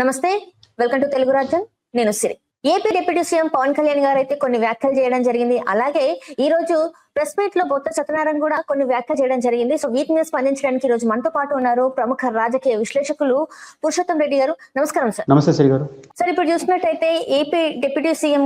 నమస్తే, welcome to Telugu Rajyam. నేను Siri. AP deputy CM Pawan Kalyan గారు అయితే కొన్ని వ్యాఖ్యలు చేయడం జరిగింది. అలాగే ఈ రోజు ప్రెస్ మీట్ లో బొత్స సత్యనారాయణ కూడా కొన్ని వ్యాఖ్యలు చేయడం జరిగింది. సో వీటి మీద స్పందించడానికి ఈ రోజు మనతో పాటు ఉన్నారు ప్రముఖ రాజకీయ విశ్లేషకులు పురుషోత్తం రెడ్డి గారు. నమస్కారం సార్. నమస్తే శ్రీ గారు. సార్, ఇప్పుడు చూసినట్టయితే ఏపీ డిప్యూటీ సీఎం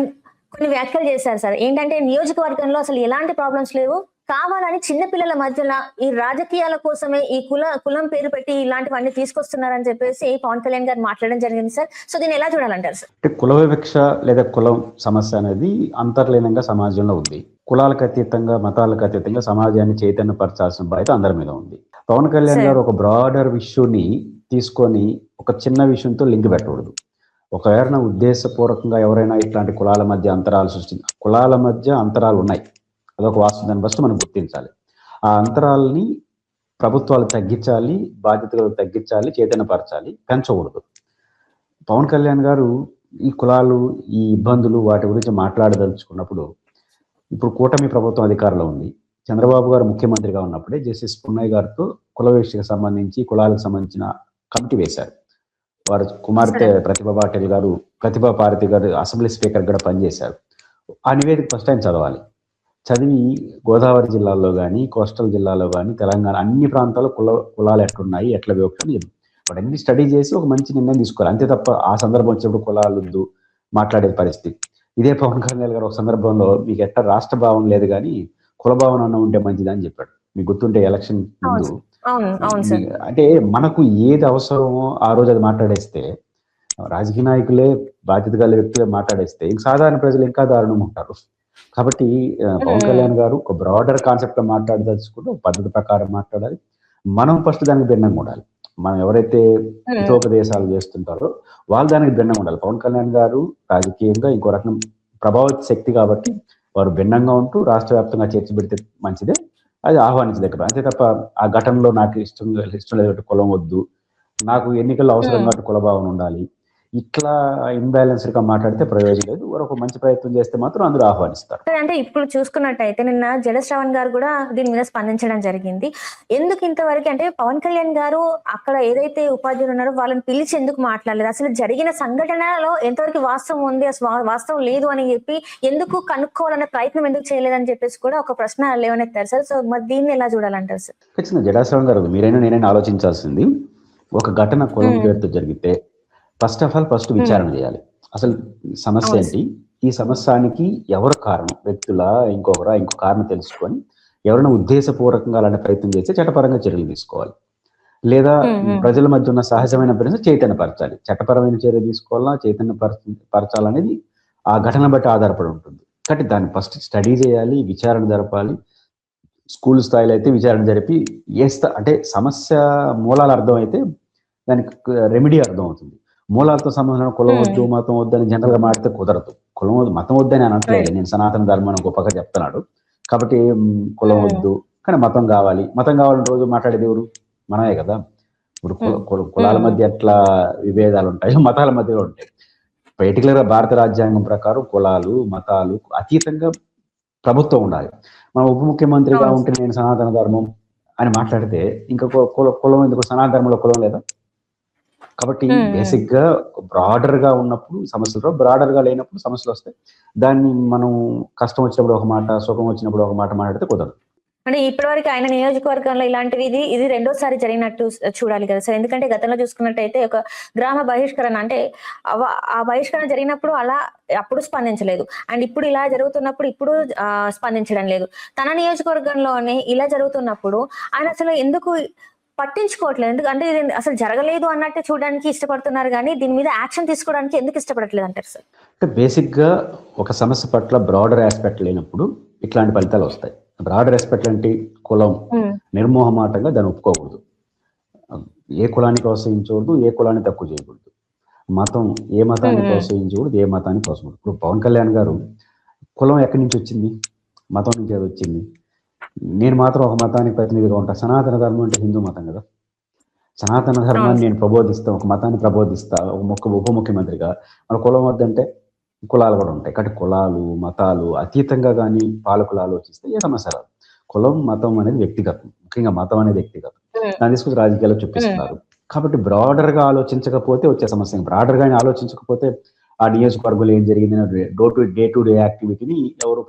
కొన్ని వ్యాఖ్యలు చేశారు సార్. ఏంటంటే నియోజకవర్గంలో అసలు ఎలాంటి ప్రాబ్లమ్స్ లేవు, కావాలని చిన్నపిల్లల మధ్యలో ఈ రాజకీయాల కోసమే ఈ కులం పేరు పెట్టి ఇలాంటివన్నీ తీసుకొస్తున్నారని చెప్పేసి పవన్ కళ్యాణ్ గారు మాట్లాడడం జరిగింది సార్. సో దీన్ని ఎలా చూడాలంటారు సార్? అంటే కుల వివక్ష లేదా కులం సమస్య అనేది అంతర్లీనంగా సమాజంలో ఉంది. కులాలకు అతీతంగా, మతాలకు అతీతంగా సమాజాన్ని చైతన్యపరచాల్సిన బాధ్యత అందరి మీద ఉంది. పవన్ కళ్యాణ్ గారు ఒక బ్రాడర్ ఇష్యూని తీసుకొని ఒక చిన్న విషయంతో లింక్ పెట్టకూడదు. ఒకవేళ ఉద్దేశపూర్వకంగా ఎవరైనా ఇట్లాంటి కులాల మధ్య అంతరాలు కులాల మధ్య అంతరాలు ఉన్నాయి, అదొక వాస్తవం. దాన్ని ఫస్ట్ మనం గుర్తించాలి. ఆ అంతరాలని ప్రభుత్వాలు తగ్గించాలి, బాధ్యతలు తగ్గించాలి, చైతన్యపరచాలి, పెంచకూడదు. పవన్ కళ్యాణ్ గారు ఈ కులాలు, ఈ ఇబ్బందులు, వాటి గురించి మాట్లాడదలుచుకున్నప్పుడు, ఇప్పుడు కూటమి ప్రభుత్వం అధికారంలో ఉంది. చంద్రబాబు గారు ముఖ్యమంత్రిగా ఉన్నప్పుడే జస్టిస్ పున్నయ్య గారితో కుల వివక్షకు సంబంధించి, కులాలకు సంబంధించిన కమిటీ వేశారు. వారు కుమార్తె ప్రతిభా పాటిల్ గారు అసెంబ్లీ స్పీకర్ కూడా పనిచేశారు. ఆ నివేదిక ఫస్ట్ టైం చదవాలి. చదివి గోదావరి జిల్లాలో కానీ, కోస్టల్ జిల్లాలో కానీ, తెలంగాణ అన్ని ప్రాంతాల్లో కులాలు ఎట్లున్నాయి, ఎట్లా వివక్ష వాటన్ని స్టడీ చేసి ఒక మంచి నిర్ణయం తీసుకోవాలి. అంతే తప్ప ఆ సందర్భం వచ్చినప్పుడు కులాలు మాట్లాడే పరిస్థితి. ఇదే పవన్ కళ్యాణ్ గారు ఒక సందర్భంలో మీకు ఎట్లా రాష్ట్ర భావం లేదు కానీ కుల భావన అన్న ఉంటే మంచిది అని చెప్పాడు. మీకు గుర్తుంటే ఎలక్షన్ ముందు. అంటే మనకు ఏది అవసరమో ఆ రోజు అది మాట్లాడేస్తే, రాజకీయ నాయకులే, బాధ్యత గల వ్యక్తులే మాట్లాడేస్తే ఇంక సాధారణ ప్రజలు ఇంకా దారుణంగా ఉంటారు. కాబట్టి పవన్ కళ్యాణ్ గారు ఒక బ్రాడర్ కాన్సెప్ట్ లో మాట్లాడదలుచుకుంటే ఒక పద్ధతి ప్రకారం మాట్లాడాలి. మనం ఫస్ట్ దానికి భిన్నంగా ఉండాలి. మనం ఎవరైతే హితోపదేశాలు చేస్తుంటారో వాళ్ళు దానికి భిన్నంగా ఉండాలి. పవన్ కళ్యాణ్ గారు రాజకీయంగా ఇంకో రకం ప్రభావిత శక్తి కాబట్టి వారు భిన్నంగా ఉంటూ రాష్ట్ర వ్యాప్తంగా చర్చ పెడితే మంచిదే, అది ఆహ్వానించదగ్గర. అంతే తప్ప ఆ ఘటనలో నాకు ఇష్టం లేదు కులం వద్దు, నాకు ఎన్నికల్లో అవసరం కాబట్టి కుల భావన ఉండాలి, ఇట్లా ఇన్బ్యాలెన్స్డ్ గా మాట్లాడితే ప్రయోజనం లేదు. వారు ఒక మంచి ప్రయత్నం చేస్తే మాత్రం అందరూ ఆహ్వానిస్తారు. అంటే ఇప్పుడు చూసుకున్నట్టయితే నిన్న జలశ్రవణ్ గారు కూడా దీని మీద స్పందించడం జరిగింది. ఎందుకు ఇంతవరకు అంటే పవన్ కళ్యాణ్ గారు అక్కడ ఏదైతే ఉపాధ్యాయులు ఉన్నారో వాళ్ళని పిలిచి ఎందుకు మాట్లాడలేదు, అసలు జరిగిన సంఘటనలో ఎంతవరకు వాస్తవం ఉంది, అసలు వాస్తవం లేదు అని చెప్పి ఎందుకు కనుక్కోవాలనే ప్రయత్నం ఎందుకు చేయలేదని చెప్పేసి కూడా ఒక ప్రశ్న లేవనెత్తారు సార్. సో మరి దీన్ని ఎలా చూడాలంటారు సార్? ఖచ్చితంగా జలశ్రవణ్ గారు మీరైనా నేనైనా ఆలోచించాల్సింది, ఒక ఘటన కులం పేరుతో జరిగితే ఫస్ట్ ఆఫ్ ఆల్ విచారణ చేయాలి. అసలు సమస్య ఏంటి, ఈ సమస్యానికి ఎవరు కారణం, వ్యక్తుల, ఇంకో కారణం తెలుసుకొని ఎవరైనా ఉద్దేశపూర్వకంగా అలాంటి ప్రయత్నం చేస్తే చట్టపరంగా చర్యలు తీసుకోవాలి. లేదా ప్రజల మధ్య ఉన్న సహజమైన పరిస్థితి చైతన్యపరచాలి. చట్టపరమైన చర్య తీసుకోవాలా, చైతన్యపరచాలనేది ఆ ఘటన బట్టి ఆధారపడి ఉంటుంది. కాబట్టి దాన్ని ఫస్ట్ స్టడీ చేయాలి, విచారణ జరపాలి. స్కూల్ స్థాయిలో అయితే విచారణ జరిపి అంటే సమస్య మూలాలు అర్థమైతే దానికి రెమెడీ అర్థం అవుతుంది. మూలాలతో సంబంధం కులం వద్దు, మతం వద్దు అని జనరల్ గా మాట్లాడితే కుదరదు. కులం వద్దు, మతం వద్దని అనట్లేదు. నేను సనాతన ధర్మం గొప్పగా చెప్తున్నాడు కాబట్టి కులం వద్దు, కానీ మతం కావాలి. మతం కావాలని రోజు మాట్లాడేది ఎవరు? మనమే కదా. ఇప్పుడు కులాల మధ్య ఎట్లా విభేదాలు ఉంటాయో మతాల మధ్య ఉంటాయి. పర్టికులర్ గా భారత రాజ్యాంగం ప్రకారం కులాలు, మతాలు అతీతంగా ప్రభుత్వం ఉండాలి. మనం ఉప ముఖ్యమంత్రిగా ఉంటే నేను సనాతన ధర్మం అని మాట్లాడితే ఇంకా కులం ఎందుకు? సనాతన ధర్మంలో కులం లేదా? కాబట్టి బేసిక్ గా బ్రాడర్ గా ఉన్నప్పుడు సమస్యలు, బ్రాడర్ గా లేనప్పుడు సమస్యలు వస్తాయి. దాన్ని మనం కష్టం వచ్చినప్పుడు ఒక మాట, సుఖం వచ్చినప్పుడు ఒక మాట మాట్లాడితే కుదరదు. అంటే ఇప్పటివరకు ఆయన నియోజకవర్గంలో ఇలాంటివి ఇది రెండోసారి జరిగినట్టు చూడాలి కదా సార్. ఎందుకంటే గతంలో చూసుకున్నట్టయితే ఒక గ్రామ బహిష్కరణ, అంటే ఆ బహిష్కరణ జరిగినప్పుడు అప్పుడు స్పందించలేదు, అండ్ ఇప్పుడు ఇలా జరుగుతున్నప్పుడు ఇప్పుడు స్పందించడం లేదు. తన నియోజకవర్గంలోనే ఇలా జరుగుతున్నప్పుడు ఆయన అసలు ఎందుకు పట్టించుకోవట్లేదు? ఎందుకంటే ఇది అసలు జరగలేదు అన్నట్టు చూడడానికి ఇష్టపడుతున్నారు, కానీ దీని మీద యాక్షన్ తీసుకోవడానికి ఎందుకు ఇష్టపడట్లేదు అంటారు సార్? అంటే బేసిక్ గా ఒక సమస్య పట్ల బ్రాడర్ ఆస్పెక్ట్ లేనప్పుడు ఇట్లాంటి ఫలితాలు వస్తాయి. బ్రాడర్ ఆస్పెక్ట్ అంటే కులం నిర్మోహమాటంగా దాన్ని ఒప్పుకోకూడదు, ఏ కులాన్ని ప్రోత్సహించకూడదు, ఏ కులాన్ని తక్కువ చేయకూడదు, మతం ఏ మతాన్ని ప్రోత్సహించకూడదు, ఏ మతాన్ని ప్రోత్సహించకూడదు. ఇప్పుడు పవన్ కళ్యాణ్ గారు కులం ఎక్కడి నుంచి వచ్చింది, మతం నుంచి అది వచ్చింది. నేను మాత్రం ఒక మతానికి ప్రతినిధిగా ఉంటా. సనాతన ధర్మం అంటే హిందూ మతం కదా. సనాతన ధర్మాన్ని నేను ప్రబోధిస్తా, ఒక మతాన్ని ప్రబోధిస్తా ఉప ముఖ్యమంత్రిగా. మన కులం వద్దంటే కులాలు కూడా ఉంటాయి. కాబట్టి కులాలు, మతాలు అతీతంగా కానీ పాలకులు ఆలోచిస్తే ఏ సమస్య రాదు. కులం, మతం అనేది వ్యక్తిగతం, ముఖ్యంగా మతం అనేది వ్యక్తిగతం. దాన్ని తీసుకొచ్చి రాజకీయాల్లో చూపిస్తున్నారు. కాబట్టి బ్రాడర్గా ఆలోచించకపోతే వచ్చే సమస్య, బ్రాడర్గా ఆలోచించకపోతే ఆ నియోజకవర్గంలో ఏం జరిగింది డే టు డే యాక్టివిటీని ఎవరు